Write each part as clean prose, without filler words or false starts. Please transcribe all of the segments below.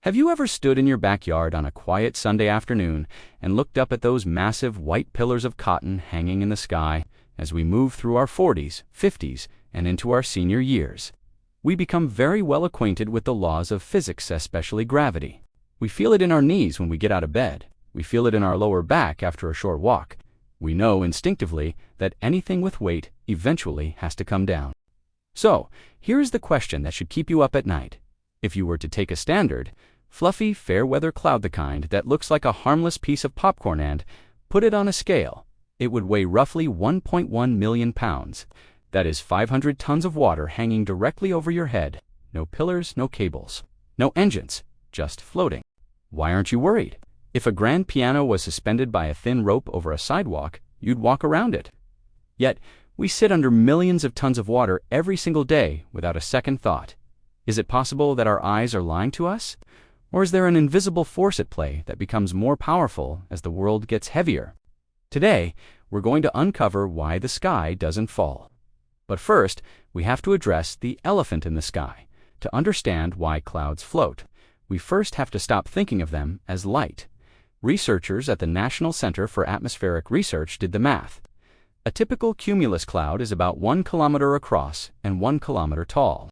Have you ever stood in your backyard on a quiet Sunday afternoon and looked up at those massive white pillars of cotton hanging in the sky? As we move through our 40s, 50s, and into our senior years, we become very well acquainted with the laws of physics, especially gravity. We feel it in our knees when we get out of bed. We feel it in our lower back after a short walk. We know instinctively that anything with weight eventually has to come down. So, here's the question that should keep you up at night. If you were to take a standard, fluffy, fair-weather cloud, the kind that looks like a harmless piece of popcorn, and put it on a scale, it would weigh roughly 1.1 million pounds. That is 500 tons of water hanging directly over your head. No pillars, no cables, no engines, just floating. Why aren't you worried? If a grand piano was suspended by a thin rope over a sidewalk, you'd walk around it. Yet, we sit under millions of tons of water every single day without a second thought. Is it possible that our eyes are lying to us? Or is there an invisible force at play that becomes more powerful as the world gets heavier? Today, we're going to uncover why the sky doesn't fall. But first, we have to address the elephant in the sky. To understand why clouds float, we first have to stop thinking of them as light. Researchers at the National Center for Atmospheric Research did the math. A typical cumulus cloud is about 1 kilometer across and 1 kilometer tall.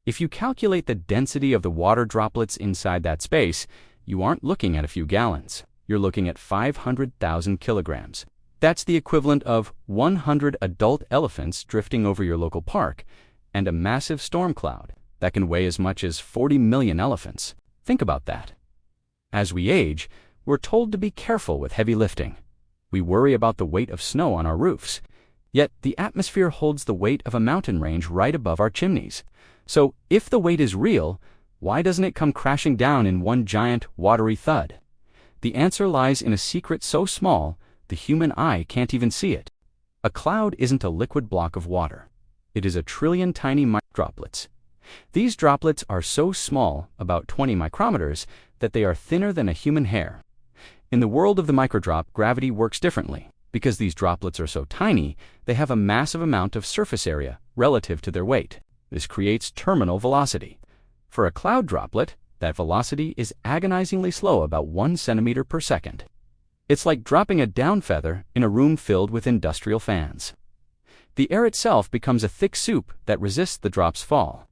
If you calculate the density of the water droplets inside that space, you aren't looking at a few gallons. You're looking at 500,000 kilograms. That's the equivalent of 100 adult elephants drifting over your local park, and a massive storm cloud that can weigh as much as 40 million elephants. Think about that. As we age, we're told to be careful with heavy lifting. We worry about the weight of snow on our roofs. Yet the atmosphere holds the weight of a mountain range right above our chimneys. So if the weight is real, why doesn't it come crashing down in one giant, watery thud? The answer lies in a secret so small, the human eye can't even see it. A cloud isn't a liquid block of water. It is a trillion tiny droplets. These droplets are so small, about 20 micrometers, that they are thinner than a human hair. In the world of the microdrop, gravity works differently. Because these droplets are so tiny, they have a massive amount of surface area relative to their weight. This creates terminal velocity. For a cloud droplet, that velocity is agonizingly slow, about 1 centimeter per second. It's like dropping a down feather in a room filled with industrial fans. The air itself becomes a thick soup that resists the drop's fall.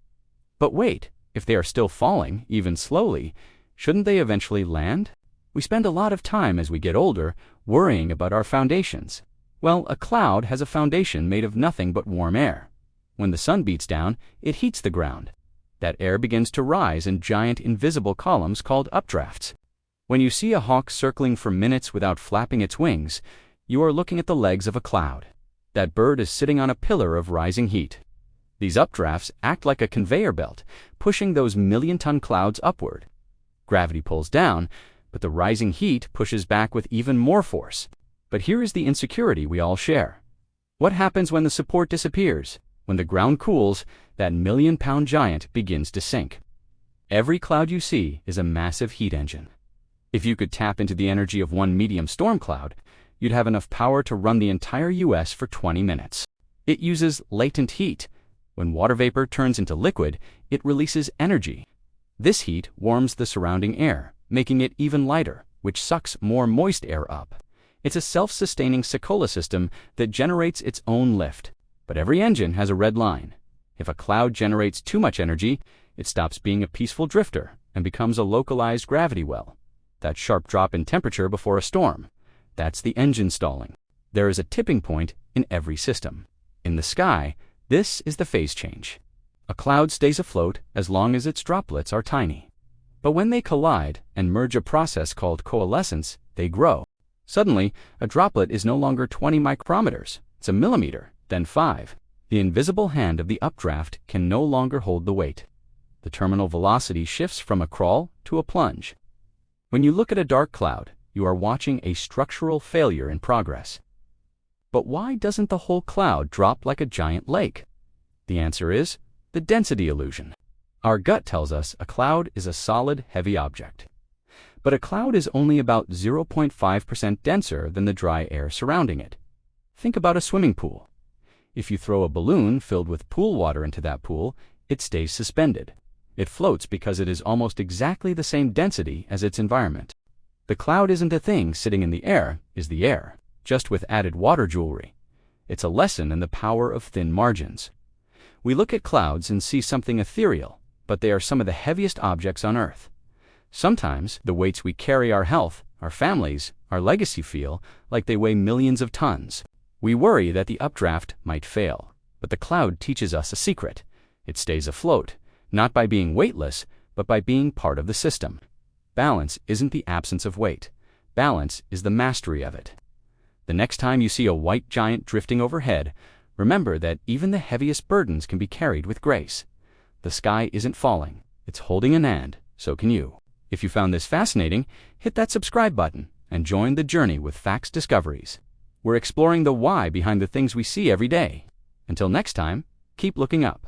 But wait, if they are still falling, even slowly, shouldn't they eventually land? We spend a lot of time as we get older worrying about our foundations. Well, a cloud has a foundation made of nothing but warm air. When the sun beats down, it heats the ground. That air begins to rise in giant invisible columns called updrafts. When you see a hawk circling for minutes without flapping its wings, you are looking at the legs of a cloud. That bird is sitting on a pillar of rising heat. These updrafts act like a conveyor belt, pushing those million-ton clouds upward. Gravity pulls down, but the rising heat pushes back with even more force. But here is the insecurity we all share. What happens when the support disappears? When the ground cools, that million-pound giant begins to sink. Every cloud you see is a massive heat engine. If you could tap into the energy of one medium storm cloud, you'd have enough power to run the entire US for 20 minutes. It uses latent heat. When water vapor turns into liquid, it releases energy. This heat warms the surrounding air, making it even lighter, which sucks more moist air up. It's a self-sustaining Sekolah system that generates its own lift. But every engine has a red line. If a cloud generates too much energy, it stops being a peaceful drifter and becomes a localized gravity well. That sharp drop in temperature before a storm, that's the engine stalling. There is a tipping point in every system. In the sky, this is the phase change. A cloud stays afloat as long as its droplets are tiny. But when they collide and merge, a process called coalescence, they grow. Suddenly, a droplet is no longer 20 micrometers, it's a millimeter, then 5. The invisible hand of the updraft can no longer hold the weight. The terminal velocity shifts from a crawl to a plunge. When you look at a dark cloud, you are watching a structural failure in progress. But why doesn't the whole cloud drop like a giant lake? The answer is the density illusion. Our gut tells us a cloud is a solid, heavy object. But a cloud is only about 0.5% denser than the dry air surrounding it. Think about a swimming pool. If you throw a balloon filled with pool water into that pool, it stays suspended. It floats because it is almost exactly the same density as its environment. The cloud isn't a thing sitting in the air, is the air, just with added water jewelry. It's a lesson in the power of thin margins. We look at clouds and see something ethereal, but they are some of the heaviest objects on Earth. Sometimes the weights we carry, our health, our families, our legacy, feel like they weigh millions of tons. We worry that the updraft might fail, but the cloud teaches us a secret. It stays afloat, not by being weightless, but by being part of the system. Balance isn't the absence of weight. Balance is the mastery of it. The next time you see a white giant drifting overhead, remember that even the heaviest burdens can be carried with grace. The sky isn't falling, it's holding an hand, so can you. If you found this fascinating, hit that subscribe button and join the journey with Facts Discoveries. We're exploring the why behind the things we see every day. Until next time, keep looking up.